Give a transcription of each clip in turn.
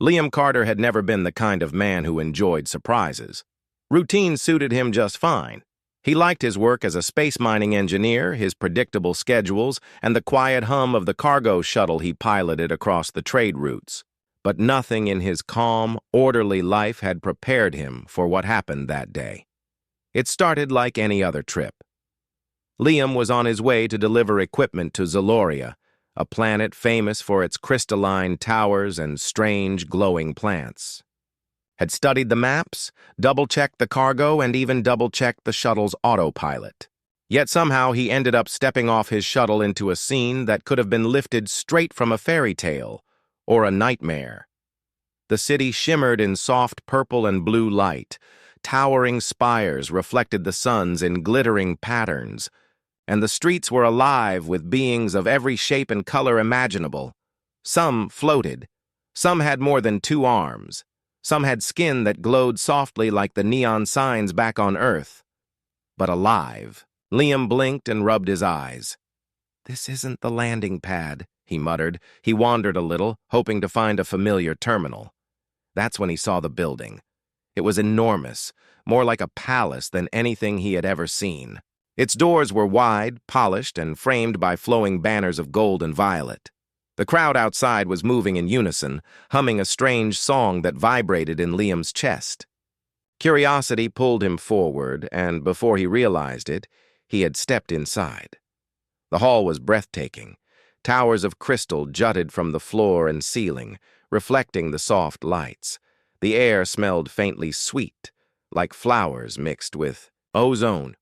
Liam Carter had never been the kind of man who enjoyed surprises. Routine suited him just fine. He liked his work as a space mining engineer, his predictable schedules, and the quiet hum of the cargo shuttle he piloted across the trade routes. But nothing in his calm, orderly life had prepared him for what happened that day. It started like any other trip. Liam was on his way to deliver equipment to Zaloria, a planet famous for its crystalline towers and strange glowing plants. Had studied the maps, double-checked the cargo, and even double-checked the shuttle's autopilot. Yet somehow he ended up stepping off his shuttle into a scene that could have been lifted straight from a fairy tale or a nightmare. The city shimmered in soft purple and blue light. Towering spires reflected the suns in glittering patterns, and the streets were alive with beings of every shape and color imaginable. Some floated. Some had more than 2 arms. Some had skin that glowed softly like the neon signs back on Earth. But alive. Liam blinked and rubbed his eyes. "This isn't the landing pad," he muttered. He wandered a little, hoping to find a familiar terminal. That's when he saw the building. It was enormous, more like a palace than anything he had ever seen. Its doors were wide, polished, and framed by flowing banners of gold and violet. The crowd outside was moving in unison, humming a strange song that vibrated in Liam's chest. Curiosity pulled him forward, and before he realized it, he had stepped inside. The hall was breathtaking. Towers of crystal jutted from the floor and ceiling, reflecting the soft lights. The air smelled faintly sweet, like flowers mixed with ozone.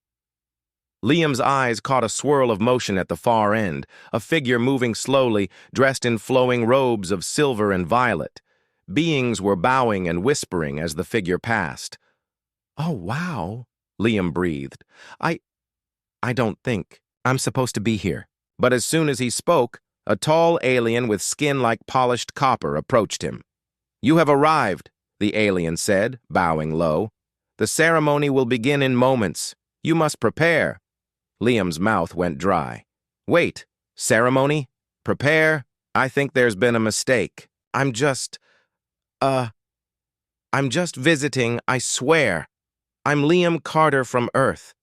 Liam's eyes caught a swirl of motion at the far end, a figure moving slowly, dressed in flowing robes of silver and violet. Beings were bowing and whispering as the figure passed. "Oh, wow," Liam breathed. I don't think I'm supposed to be here." But as soon as he spoke, a tall alien with skin like polished copper approached him. "You have arrived," the alien said, bowing low. "The ceremony will begin in moments. You must prepare." Liam's mouth went dry. "Wait, ceremony? Prepare? I think there's been a mistake. I'm just visiting, I swear. I'm Liam Carter from Earth."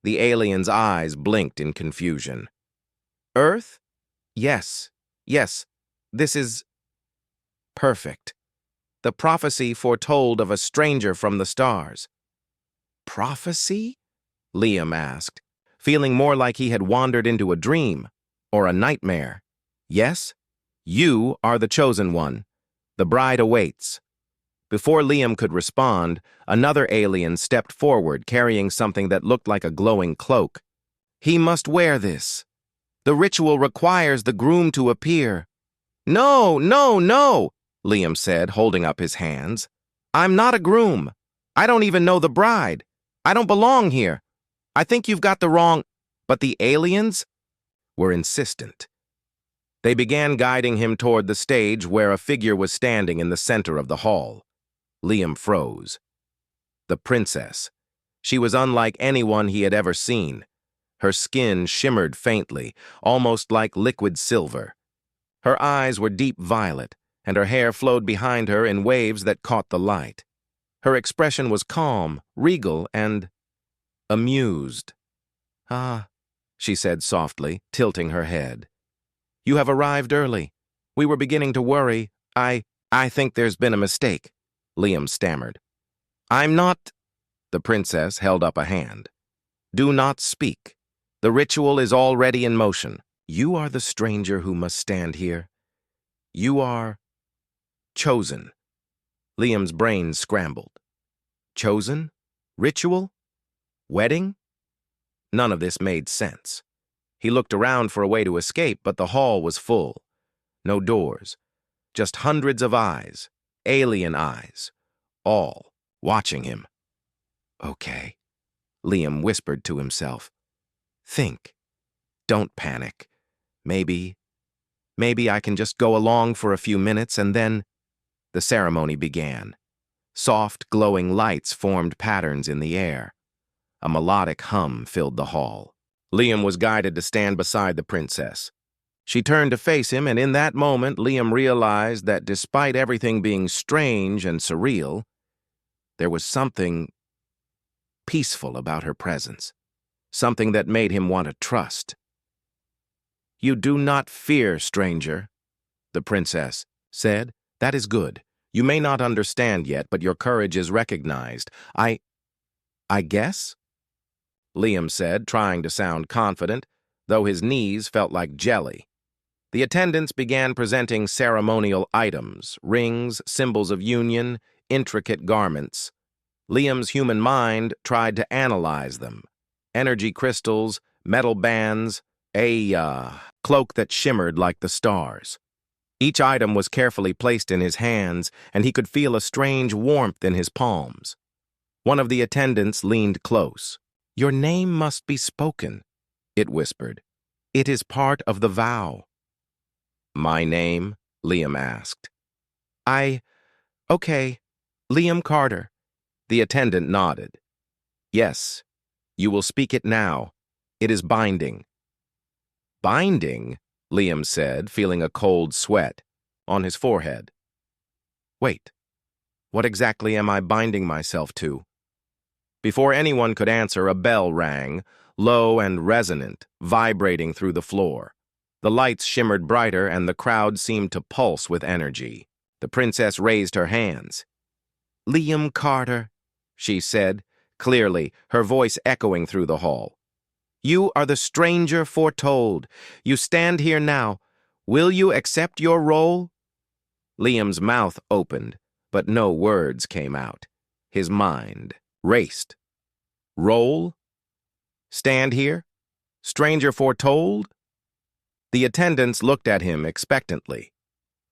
The alien's eyes blinked in confusion. "Earth? Yes, this is perfect. The prophecy foretold of a stranger from the stars." "Prophecy?" Liam asked, feeling more like he had wandered into a dream or a nightmare. "Yes, you are the chosen one. The bride awaits." Before Liam could respond, another alien stepped forward carrying something that looked like a glowing cloak. "He must wear this. The ritual requires the groom to appear." No, Liam said, holding up his hands. "I'm not a groom. I don't even know the bride. I don't belong here. I think you've got the wrong—" But the aliens were insistent. They began guiding him toward the stage where a figure was standing in the center of the hall. Liam froze. The princess. She was unlike anyone he had ever seen. Her skin shimmered faintly, almost like liquid silver. Her eyes were deep violet, and her hair flowed behind her in waves that caught the light. Her expression was calm, regal, and amused. "Ah," she said softly, tilting her head. "You have arrived early. We were beginning to worry. I think there's been a mistake," Liam stammered. "I'm not—" The princess held up a hand. "Do not speak. The ritual is already in motion. You are the stranger who must stand here. You are chosen." Liam's brain scrambled. Chosen? Ritual? Wedding? None of this made sense. He looked around for a way to escape, but the hall was full. No doors. Just hundreds of eyes. Alien eyes. All watching him. "Okay," Liam whispered to himself. "Think. Don't panic. Maybe I can just go along for a few minutes and then—" The ceremony began. Soft, glowing lights formed patterns in the air. A melodic hum filled the hall. Liam was guided to stand beside the princess. She turned to face him, and in that moment, Liam realized that despite everything being strange and surreal, there was something peaceful about her presence, something that made him want to trust. "You do not fear, stranger," the princess said. "That is good. You may not understand yet, but your courage is recognized. I guess?" Liam said, trying to sound confident, though his knees felt like jelly. The attendants began presenting ceremonial items, rings, symbols of union, intricate garments. Liam's human mind tried to analyze them. Energy crystals, metal bands, a cloak that shimmered like the stars. Each item was carefully placed in his hands, and he could feel a strange warmth in his palms. One of the attendants leaned close. "Your name must be spoken," it whispered. "It is part of the vow." "My name?" Liam asked. Okay, Liam Carter." The attendant nodded. "Yes, you will speak it now. It is binding." "Binding?" Liam said, feeling a cold sweat on his forehead. "Wait, what exactly am I binding myself to?" Before anyone could answer, a bell rang, low and resonant, vibrating through the floor. The lights shimmered brighter, and the crowd seemed to pulse with energy. The princess raised her hands. "Liam Carter," she said, clearly, her voice echoing through the hall. "You are the stranger foretold. You stand here now. Will you accept your role?" Liam's mouth opened, but no words came out. His mind raced. "Role? Stand here? Stranger foretold?" The attendants looked at him expectantly.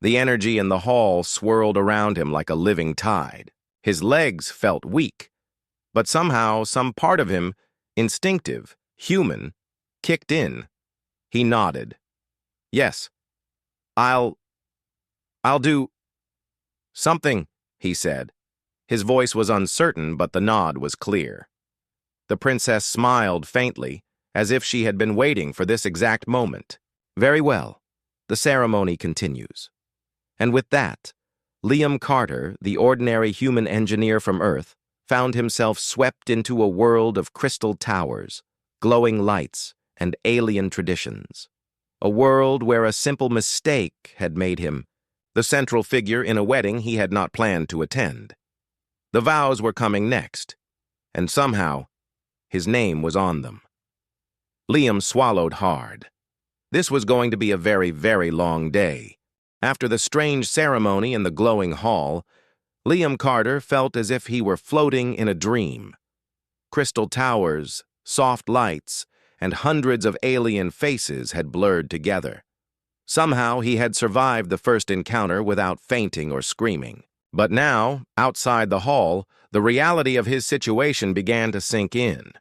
The energy in the hall swirled around him like a living tide. His legs felt weak, but somehow some part of him, instinctive, human, kicked in. He nodded. "Yes, I'll do something," he said. His voice was uncertain, but the nod was clear. The princess smiled faintly, as if she had been waiting for this exact moment. "Very well. The ceremony continues." And with that, Liam Carter, the ordinary human engineer from Earth, found himself swept into a world of crystal towers, glowing lights, and alien traditions. A world where a simple mistake had made him the central figure in a wedding he had not planned to attend. The vows were coming next, and somehow, his name was on them. Liam swallowed hard. This was going to be a very, very long day. After the strange ceremony in the glowing hall, Liam Carter felt as if he were floating in a dream. Crystal towers, soft lights, and hundreds of alien faces had blurred together. Somehow he had survived the first encounter without fainting or screaming. But now, outside the hall, the reality of his situation began to sink in.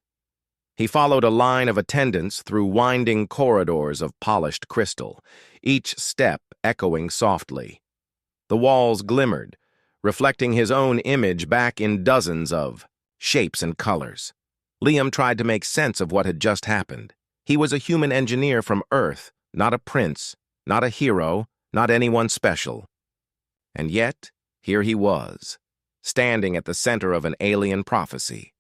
He followed a line of attendants through winding corridors of polished crystal, each step echoing softly. The walls glimmered, reflecting his own image back in dozens of shapes and colors. Liam tried to make sense of what had just happened. He was a human engineer from Earth, not a prince, not a hero, not anyone special. And yet, here he was, standing at the center of an alien prophecy.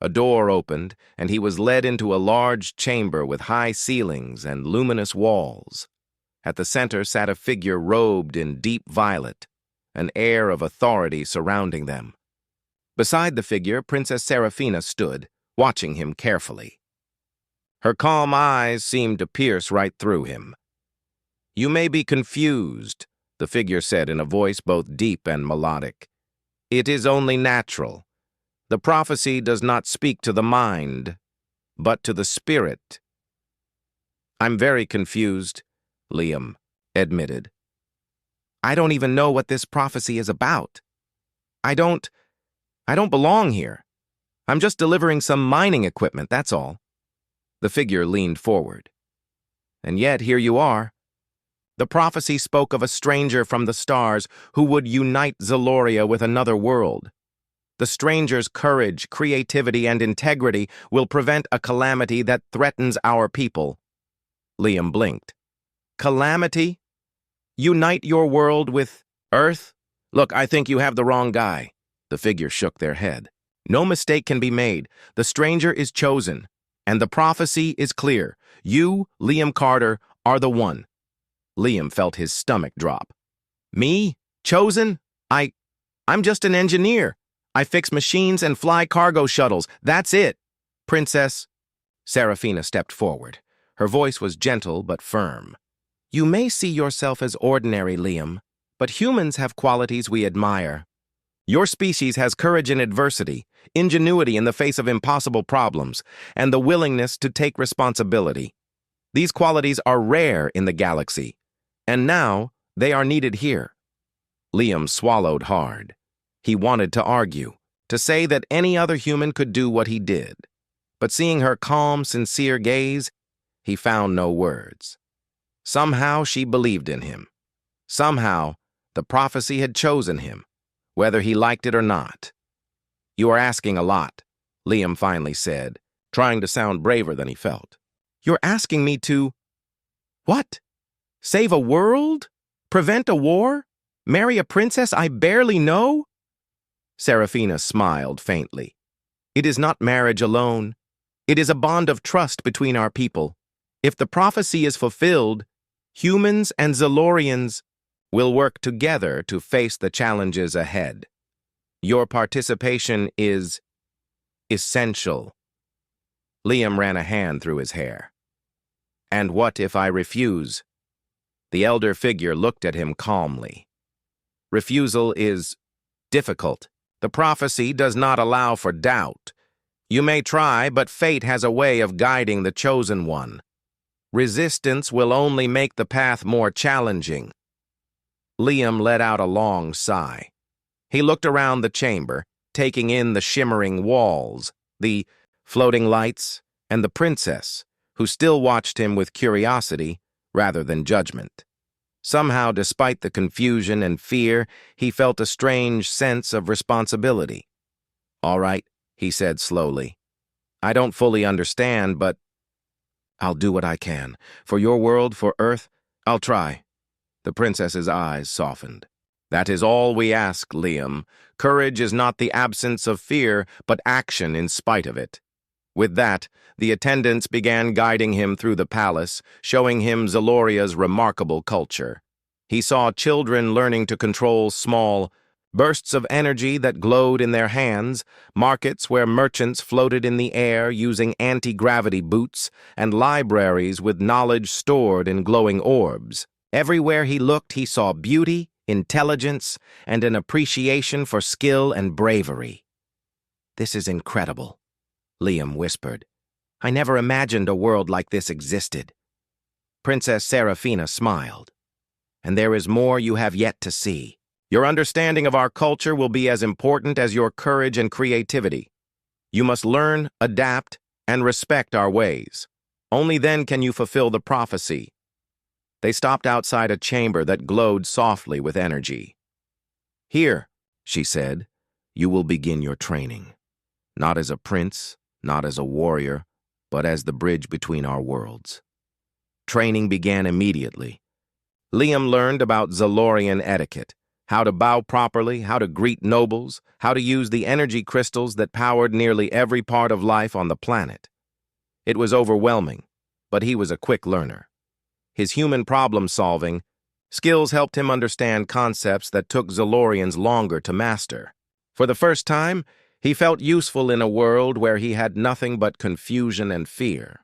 A door opened, and he was led into a large chamber with high ceilings and luminous walls. At the center sat a figure robed in deep violet, an air of authority surrounding them. Beside the figure, Princess Serafina stood, watching him carefully. Her calm eyes seemed to pierce right through him. "You may be confused," the figure said in a voice both deep and melodic. "It is only natural. The prophecy does not speak to the mind, but to the spirit." "I'm very confused," Liam admitted. "I don't even know what this prophecy is about. I don't belong here. I'm just delivering some mining equipment, that's all." The figure leaned forward. "And yet here you are. The prophecy spoke of a stranger from the stars who would unite Zeloria with another world. The stranger's courage, creativity, and integrity will prevent a calamity that threatens our people." Liam blinked. Calamity? Unite your world with Earth? Look, I think you have the wrong guy. The figure shook their head. No mistake can be made. The stranger is chosen, and the prophecy is clear. You, Liam Carter, are the one. Liam felt his stomach drop. Me? Chosen? I'm just an engineer. I fix machines and fly cargo shuttles. That's it. Princess. Serafina stepped forward. Her voice was gentle but firm. You may see yourself as ordinary, Liam, but humans have qualities we admire. Your species has courage in adversity, ingenuity in the face of impossible problems, and the willingness to take responsibility. These qualities are rare in the galaxy, and now they are needed here. Liam swallowed hard. He wanted to argue, to say that any other human could do what he did. But seeing her calm, sincere gaze, he found no words. Somehow she believed in him. Somehow the prophecy had chosen him, whether he liked it or not. You are asking a lot, Liam finally said, trying to sound braver than he felt. You're asking me to… What? Save a world? Prevent a war? Marry a princess I barely know? Serafina smiled faintly. It is not marriage alone. It is a bond of trust between our people. If the prophecy is fulfilled, humans and Zalorians will work together to face the challenges ahead. Your participation is essential. Liam ran a hand through his hair. And what if I refuse? The elder figure looked at him calmly. Refusal is difficult. The prophecy does not allow for doubt. You may try, but fate has a way of guiding the chosen one. Resistance will only make the path more challenging. Liam let out a long sigh. He looked around the chamber, taking in the shimmering walls, the floating lights, and the princess, who still watched him with curiosity rather than judgment. Somehow, despite the confusion and fear, he felt a strange sense of responsibility. All right, he said slowly. I don't fully understand, but I'll do what I can. For your world, for Earth, I'll try. The princess's eyes softened. That is all we ask, Liam. Courage is not the absence of fear, but action in spite of it. With that, the attendants began guiding him through the palace, showing him Zaloria's remarkable culture. He saw children learning to control small bursts of energy that glowed in their hands, markets where merchants floated in the air using anti-gravity boots, and libraries with knowledge stored in glowing orbs. Everywhere he looked, he saw beauty, intelligence, and an appreciation for skill and bravery. This is incredible, Liam whispered. I never imagined a world like this existed. Princess Serafina smiled. And there is more you have yet to see. Your understanding of our culture will be as important as your courage and creativity. You must learn, adapt, and respect our ways. Only then can you fulfill the prophecy. They stopped outside a chamber that glowed softly with energy. Here, she said, you will begin your training. Not as a prince, not as a warrior, but as the bridge between our worlds. Training began immediately. Liam learned about Zalorian etiquette, how to bow properly, how to greet nobles, how to use the energy crystals that powered nearly every part of life on the planet. It was overwhelming, but he was a quick learner. His human problem-solving skills helped him understand concepts that took Zalorians longer to master. For the first time, he felt useful in a world where he had nothing but confusion and fear.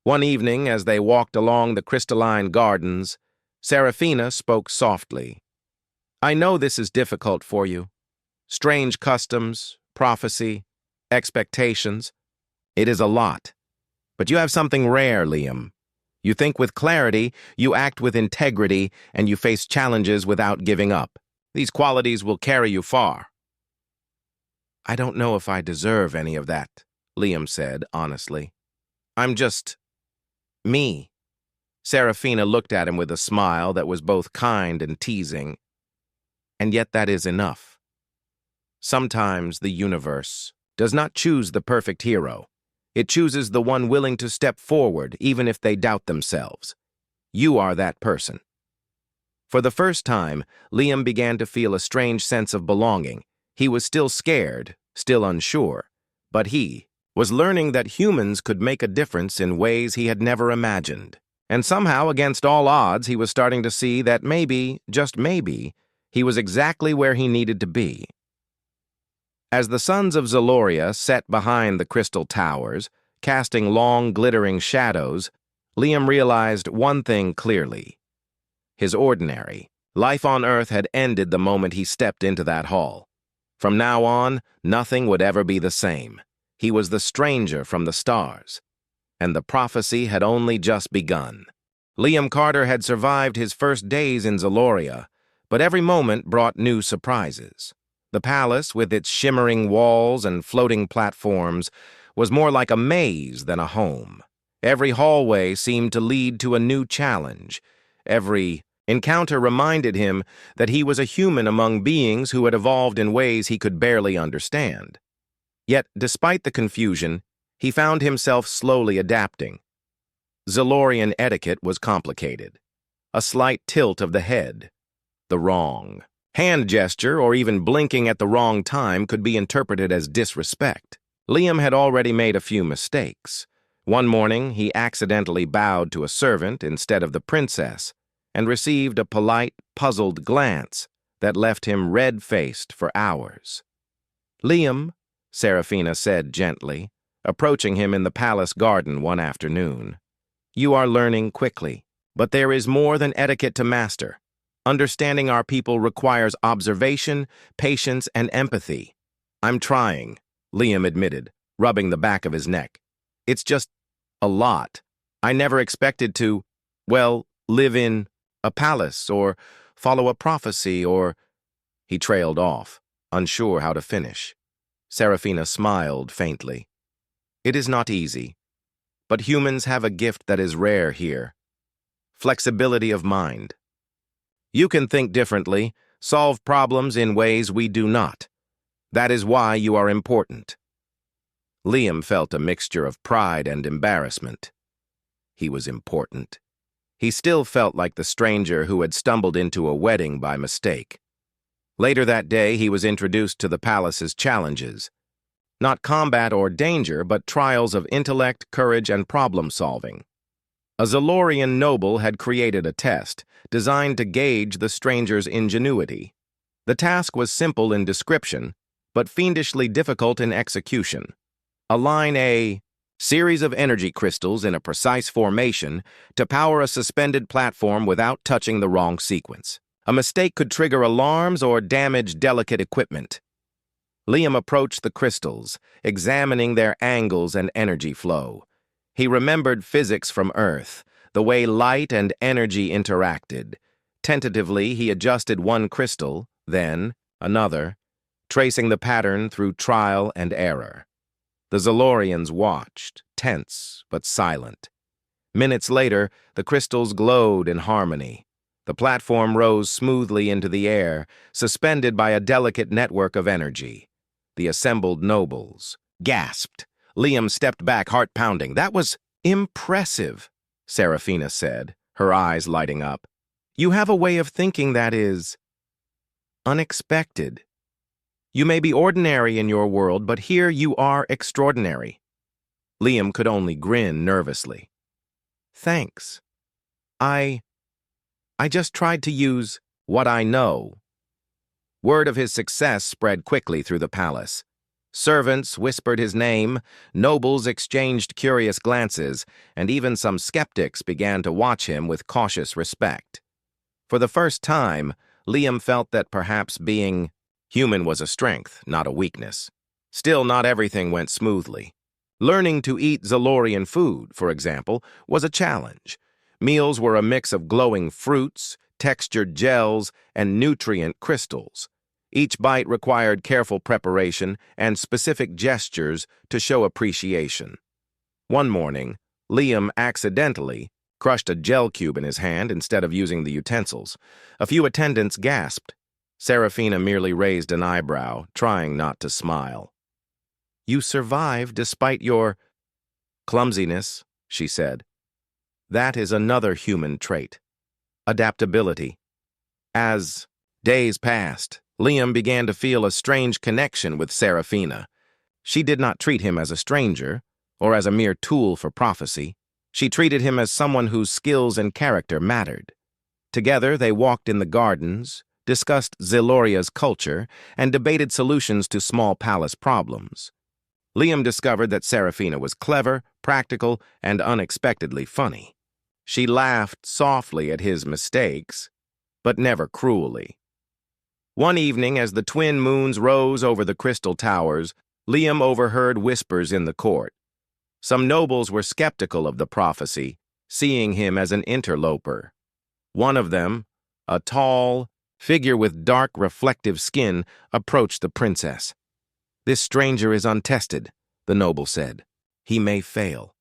One evening, as they walked along the crystalline gardens, Serafina spoke softly. I know this is difficult for you. Strange customs, prophecy, expectations. It is a lot. But you have something rare, Liam. You think with clarity, you act with integrity, and you face challenges without giving up. These qualities will carry you far. I don't know if I deserve any of that, Liam said, honestly. I'm just… me. Serafina looked at him with a smile that was both kind and teasing. And yet that is enough. Sometimes the universe does not choose the perfect hero. It chooses the one willing to step forward, even if they doubt themselves. You are that person. For the first time, Liam began to feel a strange sense of belonging. He was still scared, still unsure, but he was learning that humans could make a difference in ways he had never imagined. And somehow, against all odds, he was starting to see that maybe, just maybe, he was exactly where he needed to be. As the sons of Zaloria sat behind the crystal towers, casting long, glittering shadows, Liam realized one thing clearly. His ordinary life on Earth had ended the moment he stepped into that hall. From now on, nothing would ever be the same. He was the stranger from the stars, and the prophecy had only just begun. Liam Carter had survived his first days in Zaloria, but every moment brought new surprises. The palace, with its shimmering walls and floating platforms, was more like a maze than a home. Every hallway seemed to lead to a new challenge. Every encounter reminded him that he was a human among beings who had evolved in ways he could barely understand. Yet, despite the confusion, he found himself slowly adapting. Zalorian etiquette was complicated. A slight tilt of the head, the wrong hand gesture, or even blinking at the wrong time could be interpreted as disrespect. Liam had already made a few mistakes. One morning, he accidentally bowed to a servant instead of the princess and received a polite, puzzled glance that left him red-faced for hours. "Liam," Serafina said gently, approaching him in the palace garden one afternoon, "you are learning quickly, but there is more than etiquette to master. Understanding our people requires observation, patience, and empathy." "I'm trying," Liam admitted, rubbing the back of his neck. "It's just a lot. I never expected to, well, live in a palace or follow a prophecy or—" He trailed off, unsure how to finish. Serafina smiled faintly. "It is not easy, but humans have a gift that is rare here. Flexibility of mind. You can think differently, solve problems in ways we do not. That is why you are important." Liam felt a mixture of pride and embarrassment. He was important. He still felt like the stranger who had stumbled into a wedding by mistake. Later that day, he was introduced to the palace's challenges. Not combat or danger, but trials of intellect, courage, and problem-solving. A Zalorian noble had created a test designed to gauge the stranger's ingenuity. The task was simple in description, but fiendishly difficult in execution. Align a series of energy crystals in a precise formation to power a suspended platform without touching the wrong sequence. A mistake could trigger alarms or damage delicate equipment. Liam approached the crystals, examining their angles and energy flow. He remembered physics from Earth, the way light and energy interacted. Tentatively, he adjusted one crystal, then another, tracing the pattern through trial and error. The Zalorians watched, tense but silent. Minutes later, the crystals glowed in harmony. The platform rose smoothly into the air, suspended by a delicate network of energy. The assembled nobles gasped. Liam stepped back, heart pounding. "That was impressive," Serafina said, her eyes lighting up. "You have a way of thinking that is unexpected. You may be ordinary in your world, but here you are extraordinary." Liam could only grin nervously. "Thanks. I just tried to use what I know." Word of his success spread quickly through the palace. Servants whispered his name, nobles exchanged curious glances, and even some skeptics began to watch him with cautious respect. For the first time, Liam felt that perhaps being human was a strength, not a weakness. Still, not everything went smoothly. Learning to eat Zalorian food, for example, was a challenge. Meals were a mix of glowing fruits, textured gels, and nutrient crystals. Each bite required careful preparation and specific gestures to show appreciation. One morning, Liam accidentally crushed a gel cube in his hand instead of using the utensils. A few attendants gasped. Serafina merely raised an eyebrow, trying not to smile. "You survived despite your clumsiness," she said. That is another human trait, adaptability. As days passed, Liam began to feel a strange connection with Serafina. She did not treat him as a stranger, or as a mere tool for prophecy. She treated him as someone whose skills and character mattered. Together, they walked in the gardens, discussed Ziloria's culture, and debated solutions to small palace problems. Liam discovered that Serafina was clever, practical, and unexpectedly funny. She laughed softly at his mistakes, but never cruelly. One evening, as the twin moons rose over the crystal towers, Liam overheard whispers in the court. Some nobles were skeptical of the prophecy, seeing him as an interloper. One of them, a tall figure with dark, reflective skin, approached the princess. "This stranger is untested," the noble said. "He may fail.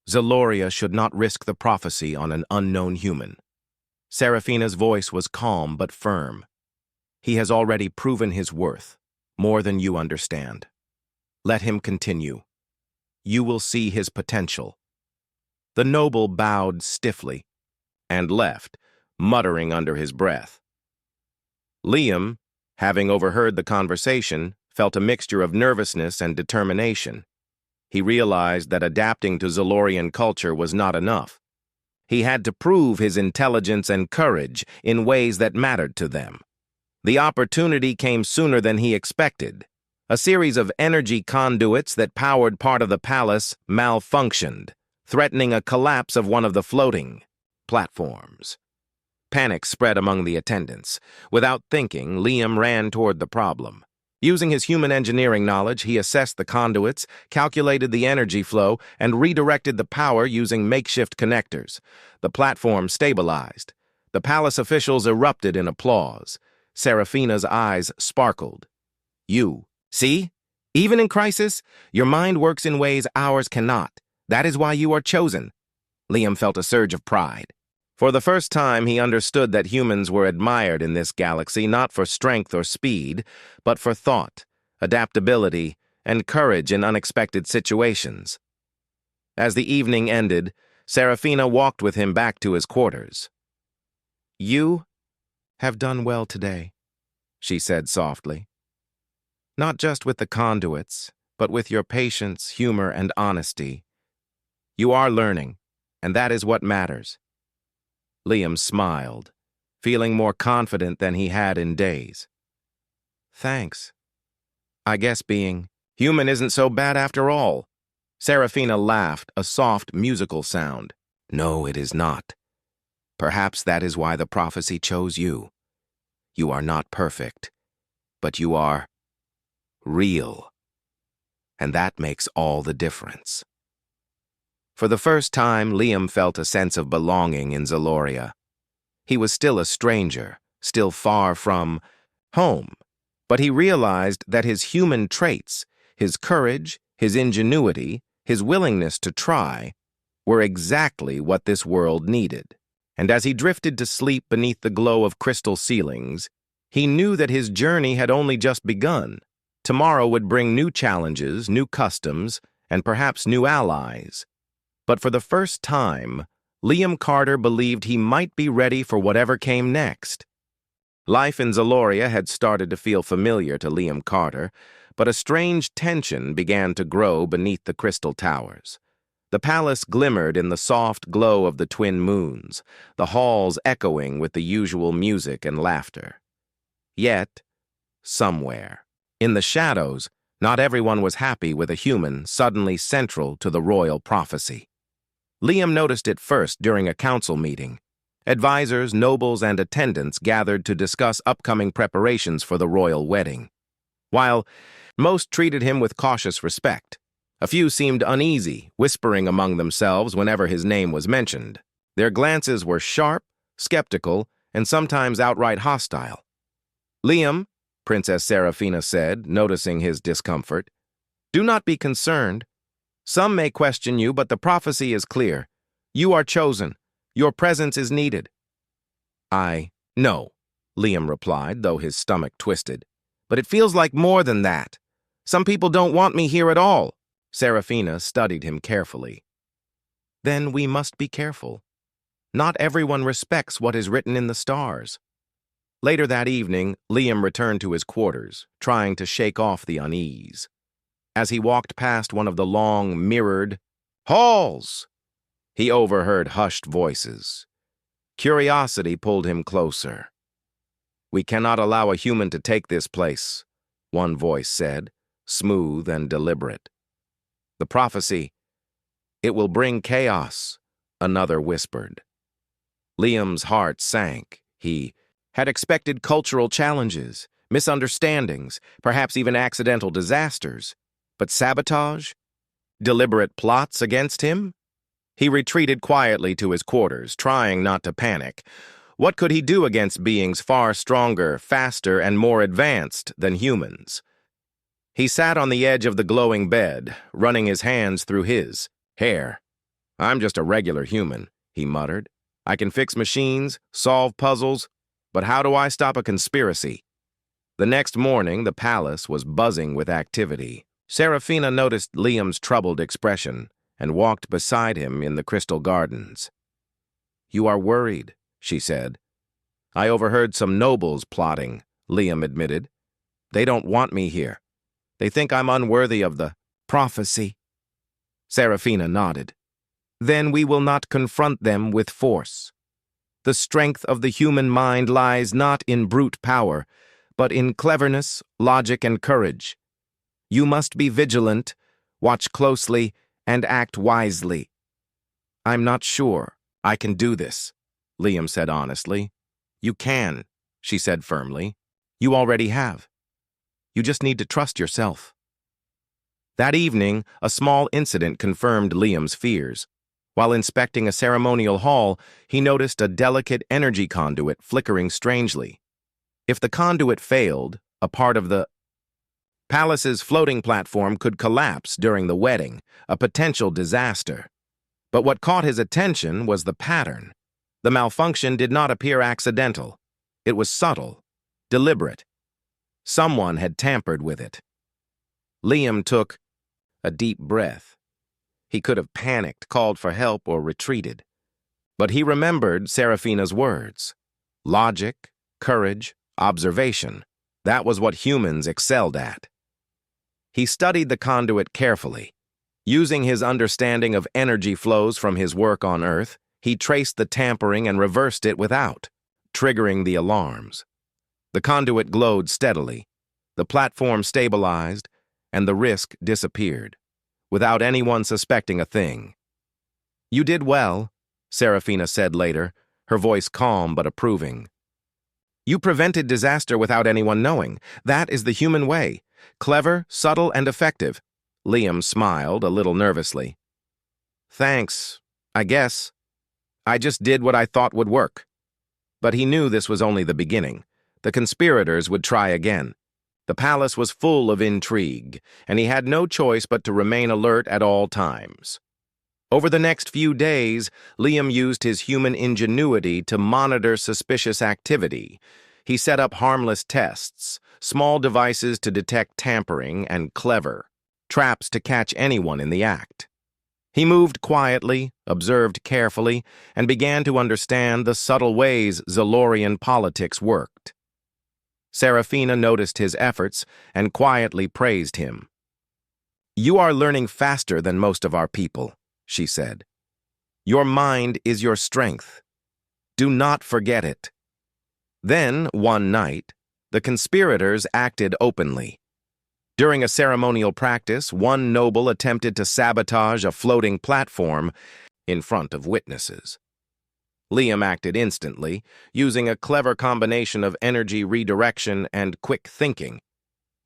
Ziloria should not risk the prophecy on an unknown human." Serafina's voice was calm but firm. "He has already proven his worth, more than you understand. Let him continue. You will see his potential." The noble bowed stiffly and left, muttering under his breath. Liam, having overheard the conversation, felt a mixture of nervousness and determination. He realized that adapting to Zilorian culture was not enough. He had to prove his intelligence and courage in ways that mattered to them. The opportunity came sooner than he expected. A series of energy conduits that powered part of the palace malfunctioned, threatening a collapse of one of the floating platforms. Panic spread among the attendants. Without thinking, Liam ran toward the problem. Using his human engineering knowledge, he assessed the conduits, calculated the energy flow, and redirected the power using makeshift connectors. The platform stabilized. The palace officials erupted in applause. Serafina's eyes sparkled. "You see? Even in crisis, your mind works in ways ours cannot. That is why you are chosen." Liam felt a surge of pride. For the first time, he understood that humans were admired in this galaxy not for strength or speed, but for thought, adaptability, and courage in unexpected situations. As the evening ended, Serafina walked with him back to his quarters. "You have done well today," she said softly. "Not just with the conduits, but with your patience, humor, and honesty. You are learning, and that is what matters." Liam smiled, feeling more confident than he had in days. "Thanks. I guess being human isn't so bad after all." Serafina laughed, a soft, musical sound. "No, it is not. Perhaps that is why the prophecy chose you. You are not perfect, but you are real. And that makes all the difference." For the first time, Liam felt a sense of belonging in Ziloria. He was still a stranger, still far from home, but he realized that his human traits, his courage, his ingenuity, his willingness to try, were exactly what this world needed. And as he drifted to sleep beneath the glow of crystal ceilings, he knew that his journey had only just begun. Tomorrow would bring new challenges, new customs, and perhaps new allies. But for the first time, Liam Carter believed he might be ready for whatever came next. Life in Ziloria had started to feel familiar to Liam Carter, but a strange tension began to grow beneath the crystal towers. The palace glimmered in the soft glow of the twin moons, the halls echoing with the usual music and laughter. Yet, somewhere, in the shadows, not everyone was happy with a human suddenly central to the royal prophecy. Liam noticed it first during a council meeting. Advisors, nobles, and attendants gathered to discuss upcoming preparations for the royal wedding. While most treated him with cautious respect, a few seemed uneasy, whispering among themselves whenever his name was mentioned. Their glances were sharp, skeptical, and sometimes outright hostile. "Liam," Princess Serafina said, noticing his discomfort, "do not be concerned. Some may question you, but the prophecy is clear. You are chosen. Your presence is needed." "I know," Liam replied, though his stomach twisted. "But it feels like more than that. Some people don't want me here at all." Serafina studied him carefully. Then we must be careful. Not everyone respects what is written in the stars. Later that evening, Liam returned to his quarters, trying to shake off the unease. As he walked past one of the long, mirrored halls, he overheard hushed voices. Curiosity pulled him closer. "We cannot allow a human to take this place," one voice said, smooth and deliberate. "The prophecy, it will bring chaos," another whispered. Liam's heart sank. He had expected cultural challenges, misunderstandings, perhaps even accidental disasters. But sabotage? Deliberate plots against him? He retreated quietly to his quarters, trying not to panic. What could he do against beings far stronger, faster, and more advanced than humans? He sat on the edge of the glowing bed, running his hands through his hair. "I'm just a regular human," he muttered. "I can fix machines, solve puzzles, but how do I stop a conspiracy?" The next morning, the palace was buzzing with activity. Serafina noticed Liam's troubled expression and walked beside him in the crystal gardens. "You are worried," she said. "I overheard some nobles plotting," Liam admitted. "They don't want me here. They think I'm unworthy of the prophecy." Serafina nodded. "Then we will not confront them with force. The strength of the human mind lies not in brute power, but in cleverness, logic, and courage. You must be vigilant, watch closely, and act wisely." "I'm not sure I can do this," Liam said honestly. "You can," she said firmly. "You already have. You just need to trust yourself." That evening, a small incident confirmed Liam's fears. While inspecting a ceremonial hall, he noticed a delicate energy conduit flickering strangely. If the conduit failed, a part of the palace's floating platform could collapse during the wedding, a potential disaster. But what caught his attention was the pattern. The malfunction did not appear accidental. It was subtle, deliberate. Someone had tampered with it. Liam took a deep breath. He could have panicked, called for help, or retreated. But he remembered Serafina's words. Logic, courage, observation. That was what humans excelled at. He studied the conduit carefully. Using his understanding of energy flows from his work on Earth, he traced the tampering and reversed it without, triggering the alarms. The conduit glowed steadily. The platform stabilized, and the risk disappeared, without anyone suspecting a thing. "You did well," Serafina said later, her voice calm but approving. "You prevented disaster without anyone knowing. That is the human way. Clever, subtle, and effective." Liam smiled a little nervously. "Thanks, I guess. I just did what I thought would work." But he knew this was only the beginning. The conspirators would try again. The palace was full of intrigue, and he had no choice but to remain alert at all times. Over the next few days, Liam used his human ingenuity to monitor suspicious activity. He set up harmless tests, small devices to detect tampering, and clever traps to catch anyone in the act. He moved quietly, observed carefully, and began to understand the subtle ways Zalorian politics worked. Serafina noticed his efforts and quietly praised him. "You are learning faster than most of our people," she said. "Your mind is your strength. Do not forget it." Then, one night, the conspirators acted openly. During a ceremonial practice, one noble attempted to sabotage a floating platform in front of witnesses. Liam acted instantly, using a clever combination of energy redirection and quick thinking.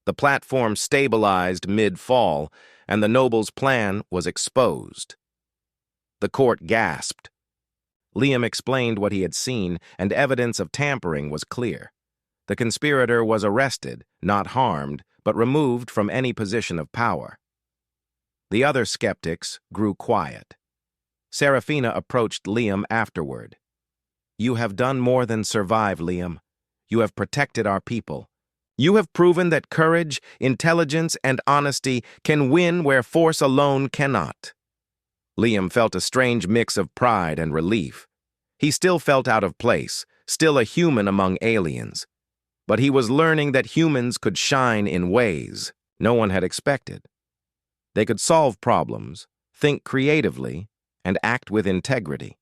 The platform stabilized mid-fall, and the noble's plan was exposed. The court gasped. Liam explained what he had seen, and evidence of tampering was clear. The conspirator was arrested, not harmed, but removed from any position of power. The other skeptics grew quiet. Serafina approached Liam afterward. "You have done more than survive, Liam. You have protected our people. You have proven that courage, intelligence, and honesty can win where force alone cannot." Liam felt a strange mix of pride and relief. He still felt out of place, still a human among aliens. But he was learning that humans could shine in ways no one had expected. They could solve problems, think creatively, and act with integrity.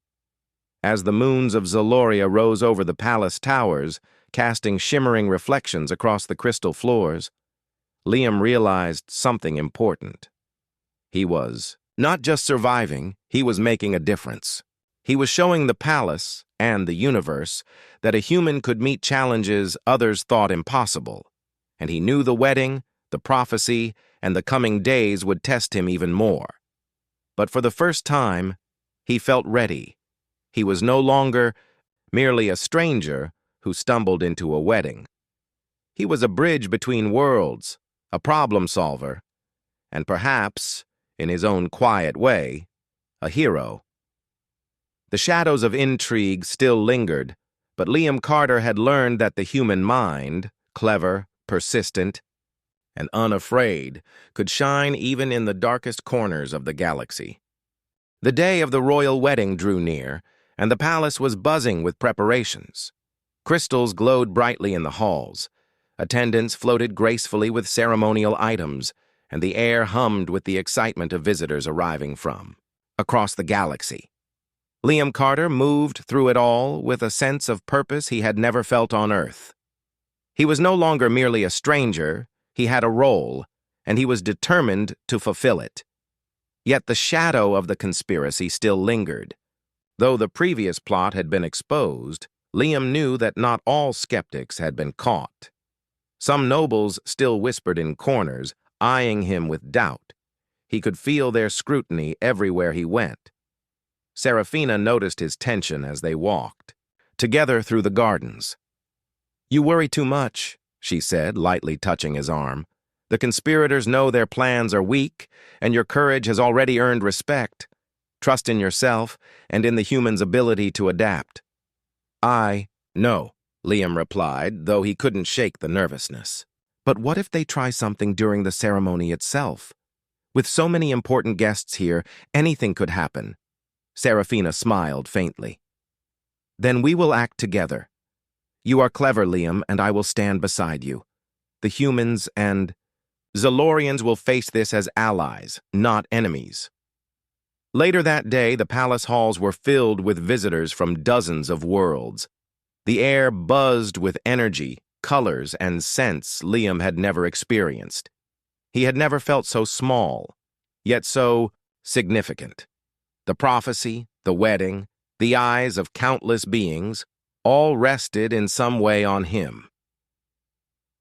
As the moons of Zaloria rose over the palace towers, casting shimmering reflections across the crystal floors, Liam realized something important. He was not just surviving, he was making a difference. He was showing the palace and the universe that a human could meet challenges others thought impossible, and he knew the wedding, the prophecy, and the coming days would test him even more. But for the first time, he felt ready. He was no longer merely a stranger who stumbled into a wedding. He was a bridge between worlds, a problem solver, and perhaps, in his own quiet way, a hero. The shadows of intrigue still lingered, but Liam Carter had learned that the human mind, clever, persistent, and unafraid, could shine even in the darkest corners of the galaxy. The day of the royal wedding drew near, and the palace was buzzing with preparations. Crystals glowed brightly in the halls. Attendants floated gracefully with ceremonial items, and the air hummed with the excitement of visitors arriving from across the galaxy. Liam Carter moved through it all with a sense of purpose he had never felt on Earth. He was no longer merely a stranger, he had a role, and he was determined to fulfill it. Yet the shadow of the conspiracy still lingered. Though the previous plot had been exposed, Liam knew that not all skeptics had been caught. Some nobles still whispered in corners, eyeing him with doubt. He could feel their scrutiny everywhere he went. Serafina noticed his tension as they walked together through the gardens. "You worry too much," she said, lightly touching his arm. "The conspirators know their plans are weak, and your courage has already earned respect. Trust in yourself and in the human's ability to adapt." "I know," Liam replied, though he couldn't shake the nervousness. "But what if they try something during the ceremony itself? With so many important guests here, anything could happen." Serafina smiled faintly. "Then we will act together. You are clever, Liam, and I will stand beside you. The humans and Zalorians will face this as allies, not enemies." Later that day, the palace halls were filled with visitors from dozens of worlds. The air buzzed with energy, colors, and scents Liam had never experienced. He had never felt so small, yet so significant. The prophecy, the wedding, the eyes of countless beings, all rested in some way on him.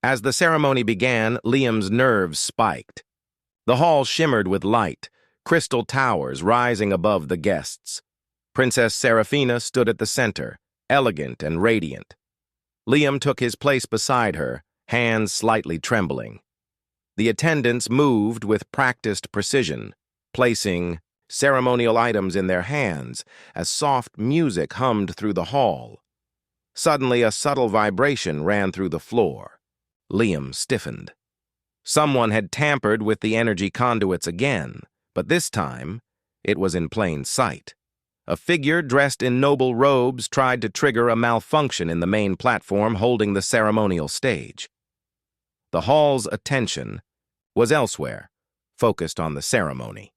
As the ceremony began, Liam's nerves spiked. The hall shimmered with light, crystal towers rising above the guests. Princess Serafina stood at the center, elegant and radiant. Liam took his place beside her, hands slightly trembling. The attendants moved with practiced precision, placing ceremonial items in their hands as soft music hummed through the hall. Suddenly, a subtle vibration ran through the floor. Liam stiffened. Someone had tampered with the energy conduits again, but this time, it was in plain sight. A figure dressed in noble robes tried to trigger a malfunction in the main platform holding the ceremonial stage. The hall's attention was elsewhere, focused on the ceremony.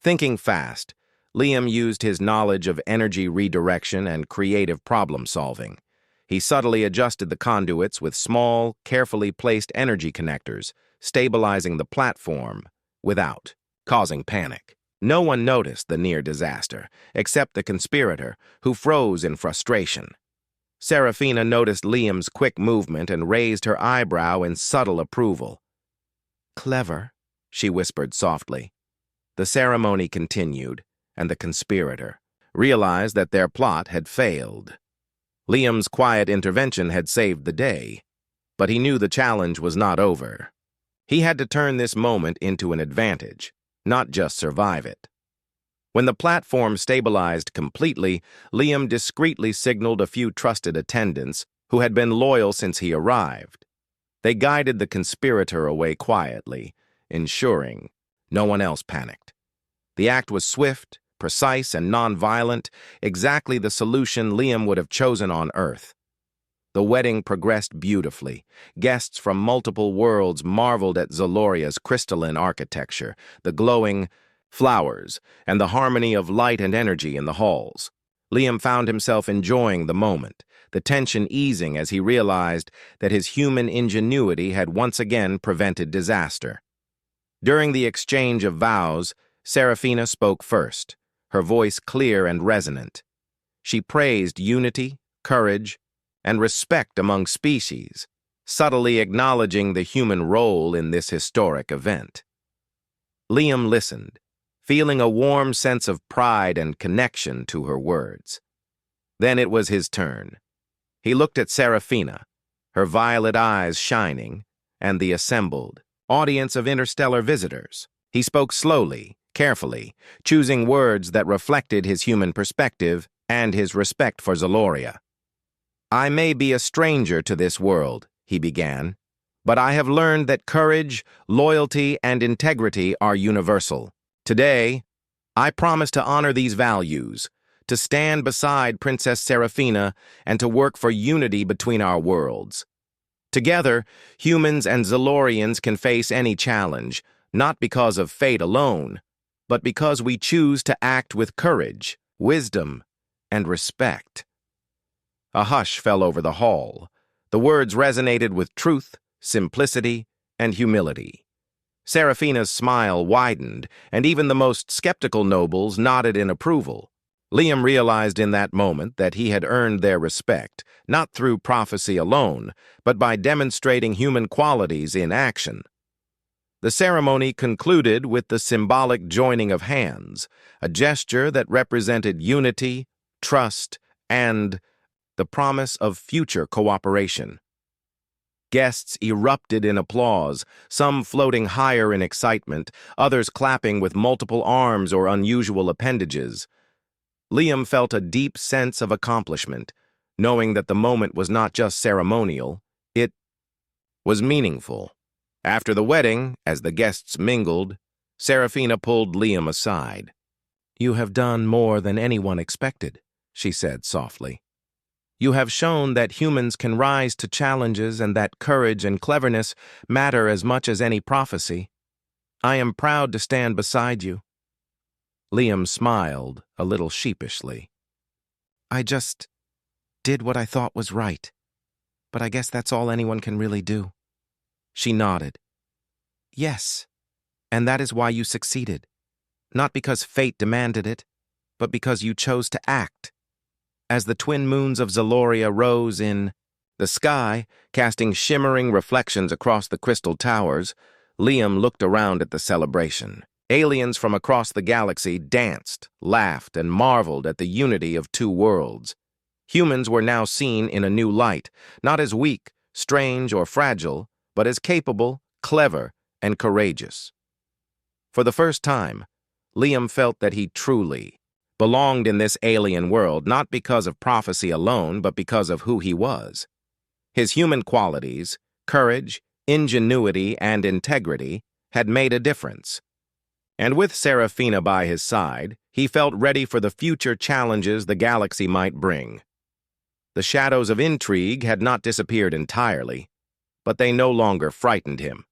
Thinking fast, Liam used his knowledge of energy redirection and creative problem-solving. He subtly adjusted the conduits with small, carefully placed energy connectors, stabilizing the platform without causing panic. No one noticed the near disaster, except the conspirator, who froze in frustration. Serafina noticed Liam's quick movement and raised her eyebrow in subtle approval. "Clever," she whispered softly. The ceremony continued, and the conspirator realized that their plot had failed. Liam's quiet intervention had saved the day, but he knew the challenge was not over. He had to turn this moment into an advantage, not just survive it. When the platform stabilized completely, Liam discreetly signaled a few trusted attendants who had been loyal since he arrived. They guided the conspirator away quietly, ensuring no one else panicked. The act was swift, precise, and non-violent, exactly the solution Liam would have chosen on Earth. The wedding progressed beautifully. Guests from multiple worlds marveled at Zaloria's crystalline architecture, the glowing flowers, and the harmony of light and energy in the halls. Liam found himself enjoying the moment, the tension easing as he realized that his human ingenuity had once again prevented disaster. During the exchange of vows, Serafina spoke first, her voice clear and resonant. She praised unity, courage, and respect among species, subtly acknowledging the human role in this historic event. Liam listened, feeling a warm sense of pride and connection to her words. Then it was his turn. He looked at Serafina, her violet eyes shining, and the assembled audience of interstellar visitors. He spoke slowly, carefully, choosing words that reflected his human perspective and his respect for Zaloria. "I may be a stranger to this world," he began, "but I have learned that courage, loyalty, and integrity are universal. Today, I promise to honor these values, to stand beside Princess Serafina, and to work for unity between our worlds. Together, humans and Zalorians can face any challenge, not because of fate alone, but because we choose to act with courage, wisdom, and respect." A hush fell over the hall. The words resonated with truth, simplicity, and humility. Serafina's smile widened, and even the most skeptical nobles nodded in approval. Liam realized in that moment that he had earned their respect, not through prophecy alone, but by demonstrating human qualities in action. The ceremony concluded with the symbolic joining of hands, a gesture that represented unity, trust, and the promise of future cooperation. Guests erupted in applause, some floating higher in excitement, others clapping with multiple arms or unusual appendages. Liam felt a deep sense of accomplishment, knowing that the moment was not just ceremonial, it was meaningful. After the wedding, as the guests mingled, Serafina pulled Liam aside. "You have done more than anyone expected," she said softly. "You have shown that humans can rise to challenges and that courage and cleverness matter as much as any prophecy. I am proud to stand beside you." Liam smiled, a little sheepishly. "I just did what I thought was right, but I guess that's all anyone can really do." She nodded. "Yes, and that is why you succeeded. Not because fate demanded it, but because you chose to act." As the twin moons of Zaloria rose in the sky, casting shimmering reflections across the crystal towers, Liam looked around at the celebration. Aliens from across the galaxy danced, laughed, and marveled at the unity of two worlds. Humans were now seen in a new light, not as weak, strange, or fragile, but as capable, clever, and courageous. For the first time, Liam felt that he truly belonged in this alien world, not because of prophecy alone, but because of who he was. His human qualities, courage, ingenuity, and integrity had made a difference. And with Serafina by his side, he felt ready for the future challenges the galaxy might bring. The shadows of intrigue had not disappeared entirely, but they no longer frightened him.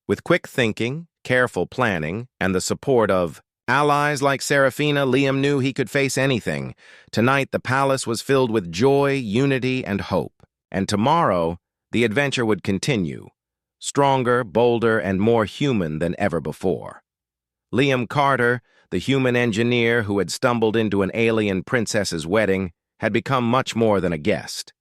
With quick thinking, careful planning, and the support of allies like Serafina, Liam knew he could face anything. Tonight, the palace was filled with joy, unity, and hope. And tomorrow, the adventure would continue, stronger, bolder, and more human than ever before. Liam Carter, the human engineer who had stumbled into an alien princess's wedding, had become much more than a guest.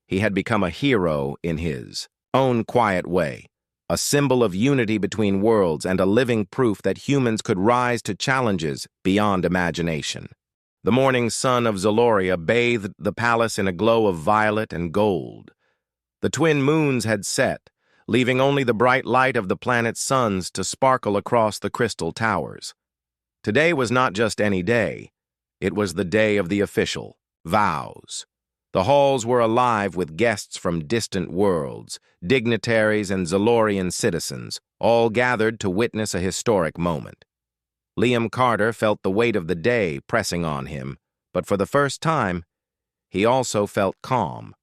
He had become a hero in his own quiet way, a symbol of unity between worlds and a living proof that humans could rise to challenges beyond imagination. The morning sun of Zaloria bathed the palace in a glow of violet and gold. The twin moons had set, leaving only the bright light of the planet's suns to sparkle across the crystal towers. Today was not just any day. It was the day of the official vows. The halls were alive with guests from distant worlds, dignitaries and Zalorian citizens, all gathered to witness a historic moment. Liam Carter felt the weight of the day pressing on him, but for the first time, he also felt calm.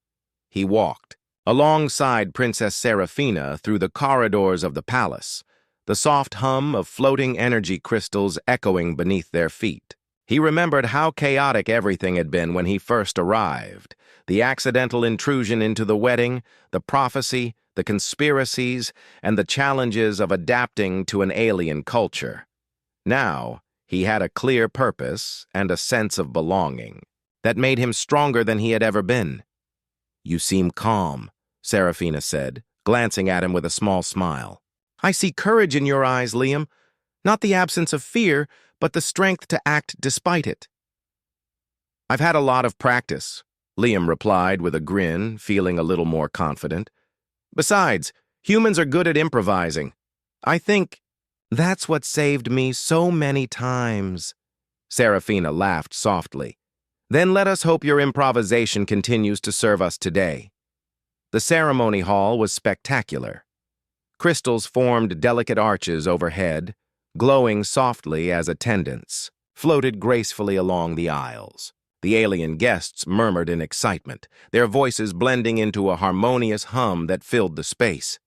He walked alongside Princess Seraphina through the corridors of the palace, the soft hum of floating energy crystals echoing beneath their feet. He remembered how chaotic everything had been when he first arrived. The accidental intrusion into the wedding, the prophecy, the conspiracies, and the challenges of adapting to an alien culture. Now, he had a clear purpose and a sense of belonging that made him stronger than he had ever been. "You seem calm," Seraphina said, glancing at him with a small smile. "I see courage in your eyes, Liam. Not the absence of fear, but the strength to act despite it." "I've had a lot of practice," Liam replied with a grin, feeling a little more confident. "Besides, humans are good at improvising. I think that's what saved me so many times." Seraphina laughed softly. "Then let us hope your improvisation continues to serve us today." The ceremony hall was spectacular. Crystals formed delicate arches overhead, glowing softly as attendants floated gracefully along the aisles. The alien guests murmured in excitement, their voices blending into a harmonious hum that filled the space.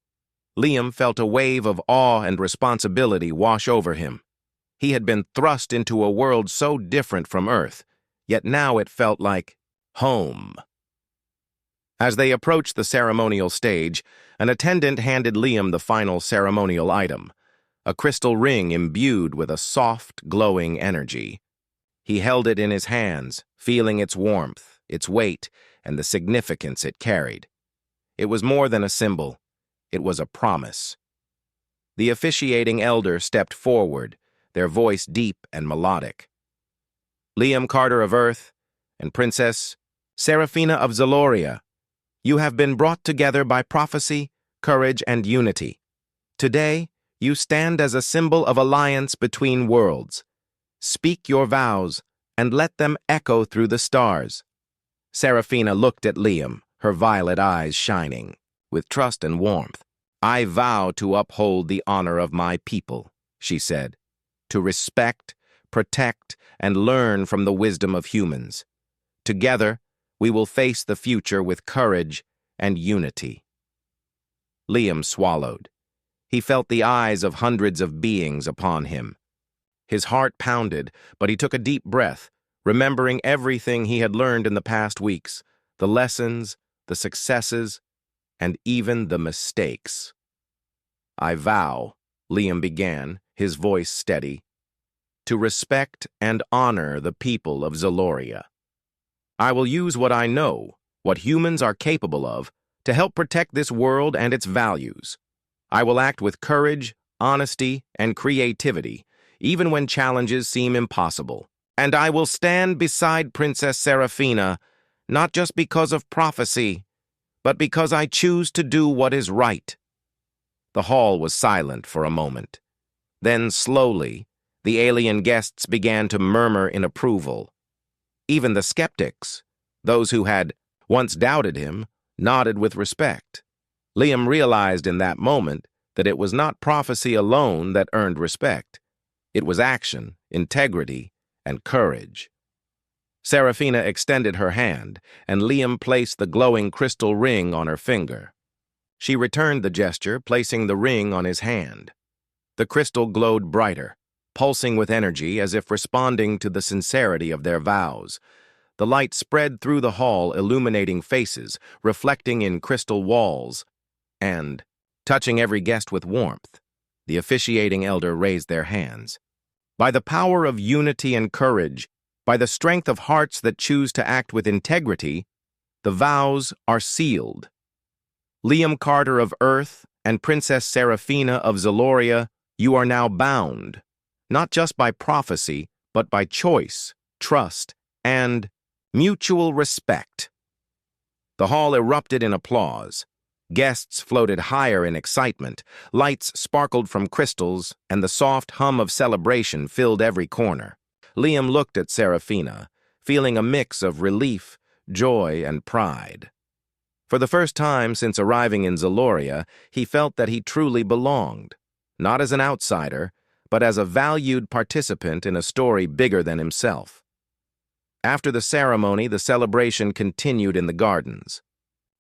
Liam felt a wave of awe and responsibility wash over him. He had been thrust into a world so different from Earth, yet now it felt like home. As they approached the ceremonial stage, an attendant handed Liam the final ceremonial item, a crystal ring imbued with a soft, glowing energy. He held it in his hands, feeling its warmth, its weight, and the significance it carried. It was more than a symbol. It was a promise. The officiating elder stepped forward, their voice deep and melodic. "Liam Carter of Earth and Princess Seraphina of Zaloria, you have been brought together by prophecy, courage, and unity. Today, you stand as a symbol of alliance between worlds. Speak your vows and let them echo through the stars." Seraphina looked at Liam, her violet eyes shining with trust and warmth. "I vow to uphold the honor of my people," she said, "to respect, protect, and learn from the wisdom of humans. Together, we will face the future with courage and unity." Liam swallowed. He felt the eyes of hundreds of beings upon him. His heart pounded, but he took a deep breath, remembering everything he had learned in the past weeks, the lessons, the successes, and even the mistakes. "I vow," Liam began, his voice steady, "to respect and honor the people of Zaloria. I will use what I know, what humans are capable of, to help protect this world and its values. I will act with courage, honesty, and creativity, even when challenges seem impossible. And I will stand beside Princess Seraphina, not just because of prophecy, but because I choose to do what is right." The hall was silent for a moment. Then, slowly, the alien guests began to murmur in approval. Even the skeptics, those who had once doubted him, nodded with respect. Liam realized in that moment that it was not prophecy alone that earned respect. It was action, integrity, and courage. Seraphina extended her hand, and Liam placed the glowing crystal ring on her finger. She returned the gesture, placing the ring on his hand. The crystal glowed brighter, pulsing with energy as if responding to the sincerity of their vows. The light spread through the hall, illuminating faces, reflecting in crystal walls, and, touching every guest with warmth, the officiating elder raised their hands. "By the power of unity and courage, by the strength of hearts that choose to act with integrity, the vows are sealed. Liam Carter of Earth and Princess Seraphina of Zaloria, you are now bound, not just by prophecy, but by choice, trust, and mutual respect." The hall erupted in applause. Guests floated higher in excitement, lights sparkled from crystals, and the soft hum of celebration filled every corner. Liam looked at Seraphina, feeling a mix of relief, joy, and pride. For the first time since arriving in Zaloria, he felt that he truly belonged, not as an outsider, but as a valued participant in a story bigger than himself. After the ceremony, the celebration continued in the gardens.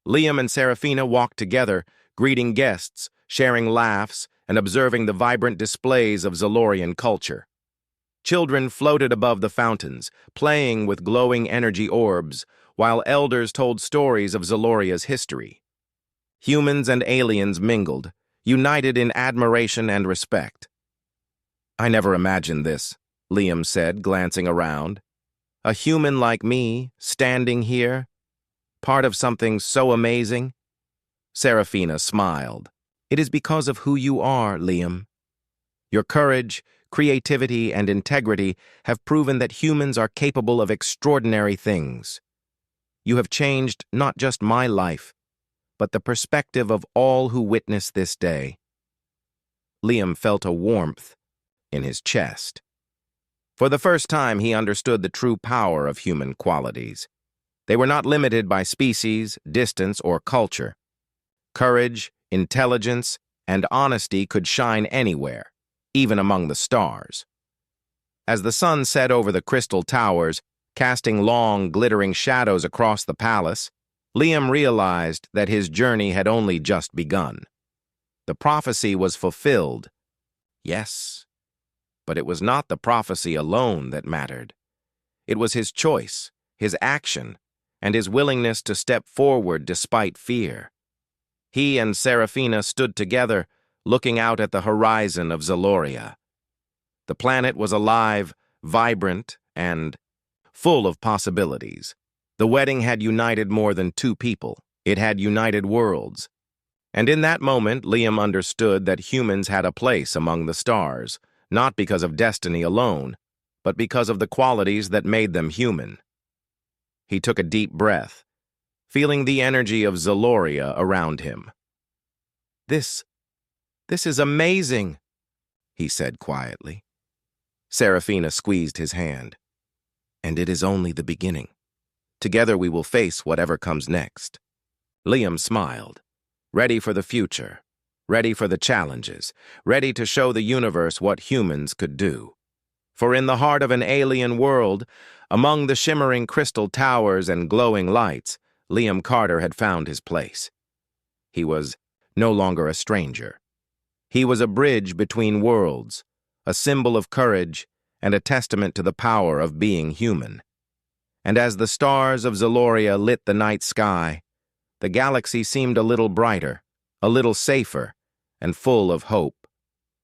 Liam and Serafina walked together, greeting guests, sharing laughs, and observing the vibrant displays of Zalorian culture. Children floated above the fountains, playing with glowing energy orbs, while elders told stories of Zaloria's history. Humans and aliens mingled, united in admiration and respect. "I never imagined this," Liam said, glancing around. "A human like me, standing here, part of something so amazing?" Serafina smiled. "It is because of who you are, Liam. Your courage, creativity, and integrity have proven that humans are capable of extraordinary things. You have changed not just my life, but the perspective of all who witness this day." Liam felt a warmth in his chest. For the first time, he understood the true power of human qualities. They were not limited by species, distance, or culture. Courage, intelligence, and honesty could shine anywhere, even among the stars. As the sun set over the crystal towers, casting long, glittering shadows across the palace, Liam realized that his journey had only just begun. The prophecy was fulfilled. Yes, but it was not the prophecy alone that mattered. It was his choice, his action, and his willingness to step forward despite fear. He and Serafina stood together, looking out at the horizon of Zaloria. The planet was alive, vibrant, and full of possibilities. The wedding had united more than two people. It had united worlds. And in that moment, Liam understood that humans had a place among the stars, not because of destiny alone, but because of the qualities that made them human. He took a deep breath, feeling the energy of Zaloria around him. This is amazing," he said quietly. Serafina squeezed his hand. "And it is only the beginning. Together we will face whatever comes next." Liam smiled, ready for the future, ready for the challenges, ready to show the universe what humans could do. For in the heart of an alien world, among the shimmering crystal towers and glowing lights, Liam Carter had found his place. He was no longer a stranger. He was a bridge between worlds, a symbol of courage and a testament to the power of being human. And as the stars of Zaloria lit the night sky, the galaxy seemed a little brighter, a little safer, and full of hope.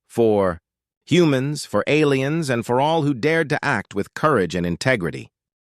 For humans, for aliens, and for all who dared to act with courage and integrity.